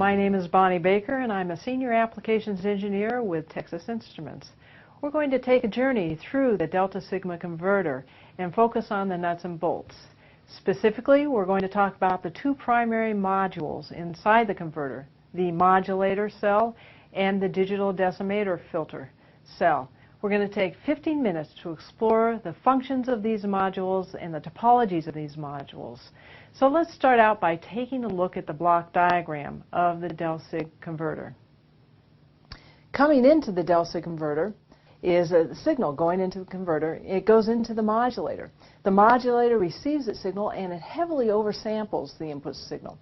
my name is Bonnie Baker and I'm a Senior Applications Engineer with Texas Instruments. We're going to take a journey through the Delta Sigma converter and focus on the nuts and bolts. Specifically, we're going to talk about the two primary modules inside the converter, the modulator cell and the digital decimator filter cell. We're going to take 15 minutes to explore the functions of these modules and the topologies of these modules. So let's start out by taking a look at the block diagram of the Del-Sig converter. Coming into the Del-Sig converter is a signal going into the converter. It goes into the modulator. The modulator receives its signal and it heavily oversamples the input signal.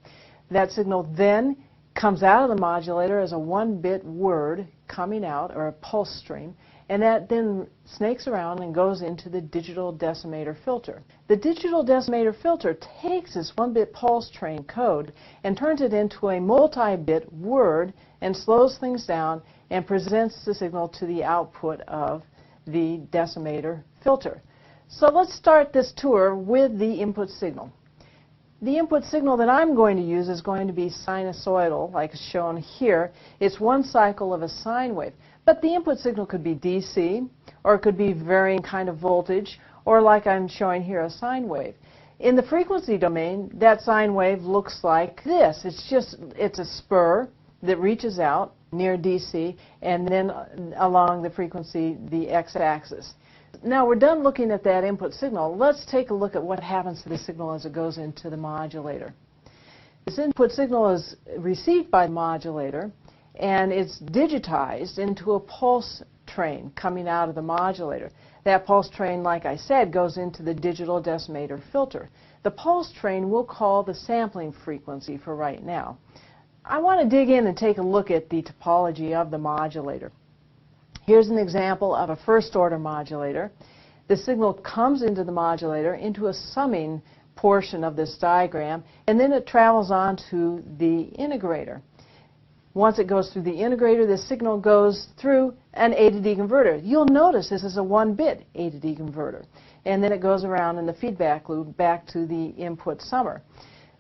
That signal then comes out of the modulator as a 1-bit word coming out, or a pulse stream, and that then snakes around and goes into the digital decimator filter. The digital decimator filter takes this 1-bit pulse train code and turns it into a multi-bit word and slows things down and presents the signal to the output of the decimator filter. So let's start this tour with the input signal. The input signal that I'm going to use is going to be sinusoidal, like shown here. It's one cycle of a sine wave. But the input signal could be DC, or it could be varying kind of voltage, or like I'm showing here, a sine wave. In the frequency domain, that sine wave looks like this. It's a spur that reaches out near DC, and then along the frequency, the x-axis. Now we're done looking at that input signal. Let's take a look at what happens to the signal as it goes into the modulator. This input signal is received by the modulator, and it's digitized into a pulse train coming out of the modulator. That pulse train, like I said, goes into the digital decimator filter. The pulse train we'll call the sampling frequency for right now. I want to dig in and take a look at the topology of the modulator. Here's an example of a first-order modulator. The signal comes into the modulator into a summing portion of this diagram, and then it travels on to the integrator. Once it goes through the integrator, the signal goes through an A to D converter. You'll notice this is a 1-bit A to D converter. And then it goes around in the feedback loop back to the input summer.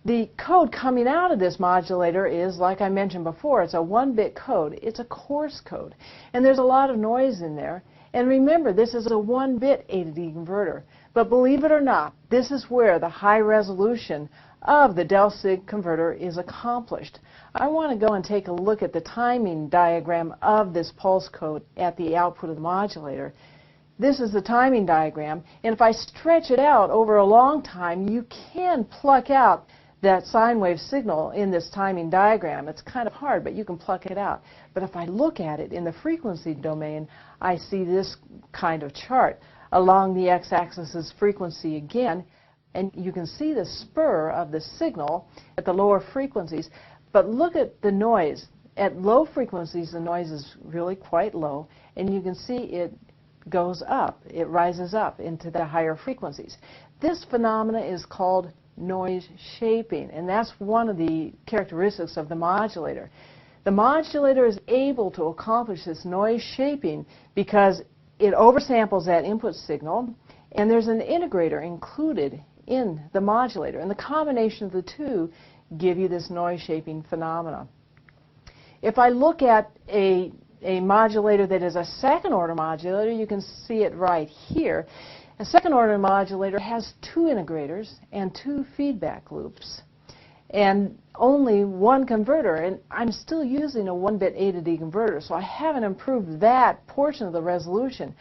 The code coming out of this modulator is, like I mentioned before, it's a 1-bit code. It's a coarse code. And there's a lot of noise in there. And remember, this is a 1-bit A to D converter. But believe it or not, this is where the high resolution of the Del-Sig converter is accomplished. I want to go and take a look at the timing diagram of this pulse code at the output of the modulator. This is the timing diagram, and if I stretch it out over a long time, you can pluck out that sine wave signal in this timing diagram. It's kind of hard, but you can pluck it out. But if I look at it in the frequency domain, I see this kind of chart. Along the x-axis is frequency again, and you can see the spur of the signal at the lower frequencies. But look at the noise. At low frequencies, the noise is really quite low, and you can see it goes up. It rises up into the higher frequencies. This phenomena is called noise shaping, and that's one of the characteristics of the modulator. The modulator is able to accomplish this noise shaping because it oversamples that input signal, and there's an integrator included in the modulator, and the combination of the two give you this noise shaping phenomena. If I look at a modulator that is a second-order modulator, you can see it right here. A second-order modulator has 2 integrators and 2 feedback loops, and only 1 converter, and I'm still using a 1-bit A to D converter, so I haven't improved that portion of the resolution.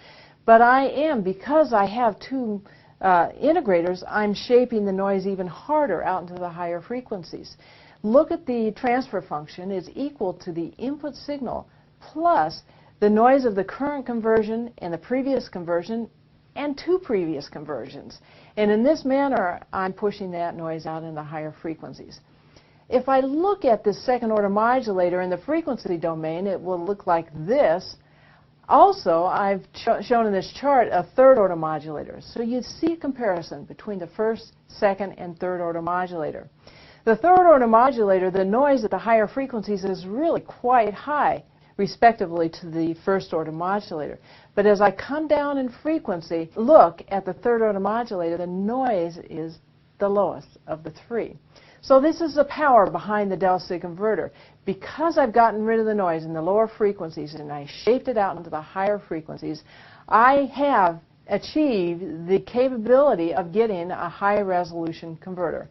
But I am, because I have 2 integrators, I'm shaping the noise even harder out into the higher frequencies. Look at the transfer function. It's equal to the input signal plus the noise of the current conversion and the previous conversion and 2 previous conversions. And in this manner, I'm pushing that noise out in the higher frequencies. If I look at this second-order modulator in the frequency domain, it will look like this. Also, I've shown in this chart a third-order modulator. So you see a comparison between the first, second, and third-order modulator. The third-order modulator, the noise at the higher frequencies is really quite high, respectively to the first-order modulator. But as I come down in frequency, look at the third-order modulator, the noise is the lowest of the 3. So this is the power behind the delta-sig converter. Because I've gotten rid of the noise in the lower frequencies and I shaped it out into the higher frequencies, I have achieved the capability of getting a high resolution converter.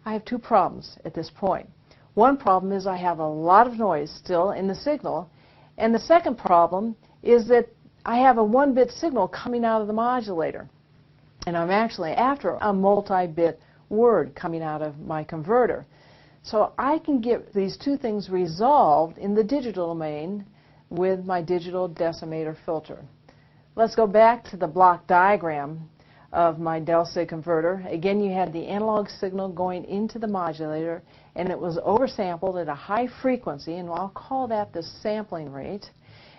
I have two problems at this point. One problem is I have a lot of noise still in the signal, and the second problem is that I have a 1-bit signal coming out of the modulator, and I'm actually after a multi-bit word coming out of my converter. So I can get these two things resolved in the digital domain with my digital decimator filter. Let's go back to the block diagram of my delta-sig converter. Again, you had the analog signal going into the modulator, and it was oversampled at a high frequency, and I'll call that the sampling rate.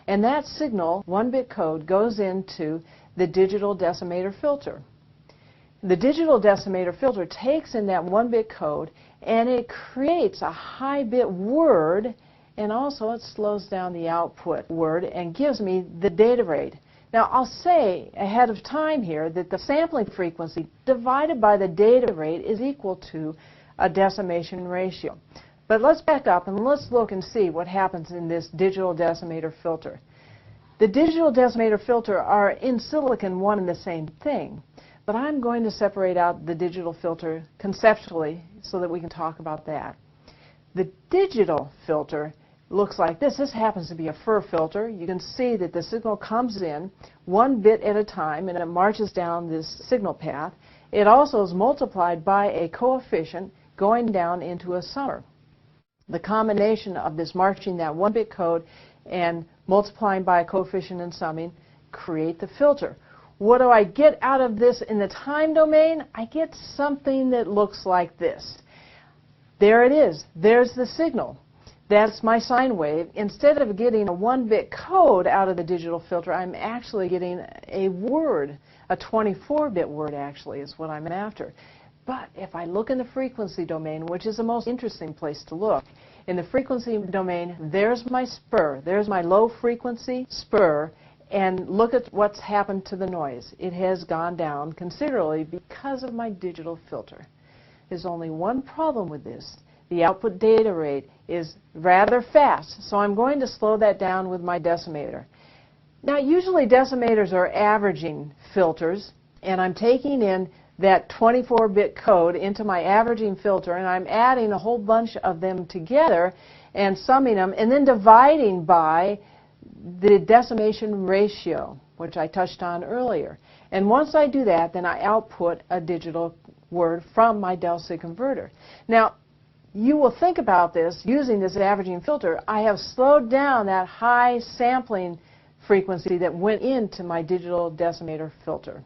And that signal, 1-bit code, goes into the digital decimator filter. The digital decimator filter takes in that 1-bit code and it creates a high-bit word, and also it slows down the output word and gives me the data rate. Now I'll say ahead of time here that the sampling frequency divided by the data rate is equal to a decimation ratio. But let's back up and let's look and see what happens in this digital decimator filter. The digital decimator filter are in silicon one and the same thing. But I'm going to separate out the digital filter conceptually so that we can talk about that. The digital filter looks like this. This happens to be a FIR filter. You can see that the signal comes in 1 bit at a time and it marches down this signal path. It also is multiplied by a coefficient going down into a summer. The combination of this marching that 1-bit code and multiplying by a coefficient and summing create the filter. What do I get out of this in the time domain? I get something that looks like this. There it is. There's the signal. That's my sine wave. Instead of getting a 1-bit code out of the digital filter, I'm actually getting a word. A 24-bit word actually is what I'm after. But if I look in the frequency domain, which is the most interesting place to look, in the frequency domain, there's my spur. There's my low frequency spur. And look at what's happened to the noise. It has gone down considerably because of my digital filter. There's only one problem with this. The output data rate is rather fast, so I'm going to slow that down with my decimator. Now, usually decimators are averaging filters, and I'm taking in that 24-bit code into my averaging filter, and I'm adding a whole bunch of them together and summing them, and then dividing by the decimation ratio, which I touched on earlier. And once I do that, then I output a digital word from my delta-sig converter. Now, you will think about this using this averaging filter. I have slowed down that high sampling frequency that went into my digital decimator filter.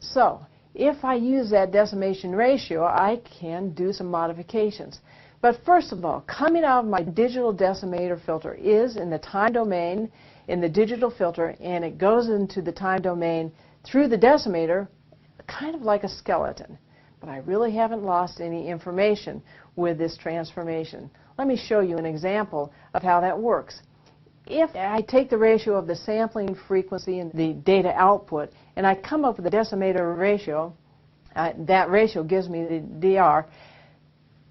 So, if I use that decimation ratio, I can do some modifications. But first of all, coming out of my digital decimator filter is in the time domain in the digital filter, and it goes into the time domain through the decimator, kind of like a skeleton. But I really haven't lost any information with this transformation. Let me show you an example of how that works. If I take the ratio of the sampling frequency and the data output, and I come up with the decimator ratio, that ratio gives me the DR,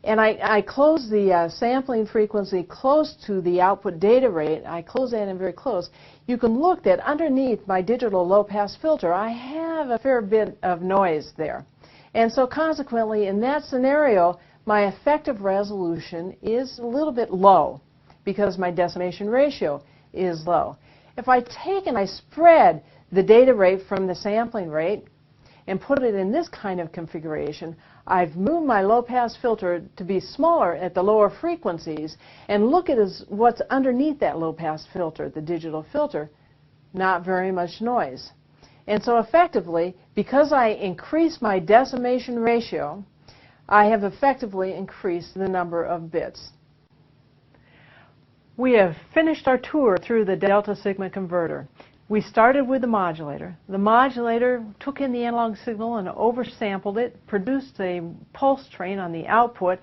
and I close the sampling frequency close to the output data rate. I close that in very close. You can look that underneath my digital low-pass filter, I have a fair bit of noise there. And so consequently, in that scenario, my effective resolution is a little bit low because my decimation ratio is low. If I take and I spread the data rate from the sampling rate and put it in this kind of configuration, I've moved my low-pass filter to be smaller at the lower frequencies, and look at what's underneath that low-pass filter, the digital filter, not very much noise. And so effectively, because I increase my decimation ratio, I have effectively increased the number of bits. We have finished our tour through the delta sigma converter. We started with the modulator. The modulator took in the analog signal and oversampled it, produced a pulse train on the output,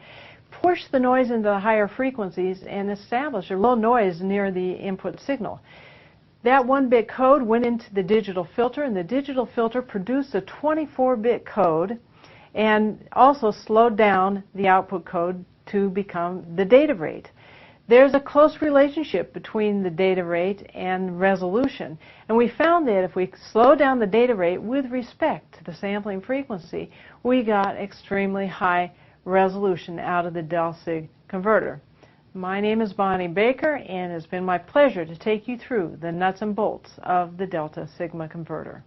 pushed the noise into the higher frequencies, and established a low noise near the input signal. That 1-bit code went into the digital filter, and the digital filter produced a 24-bit code, and also slowed down the output code to become the data rate. There's a close relationship between the data rate and resolution, and we found that if we slow down the data rate with respect to the sampling frequency, we got extremely high resolution out of the del-sig converter. My name is Bonnie Baker, and it's been my pleasure to take you through the nuts and bolts of the Delta Sigma converter.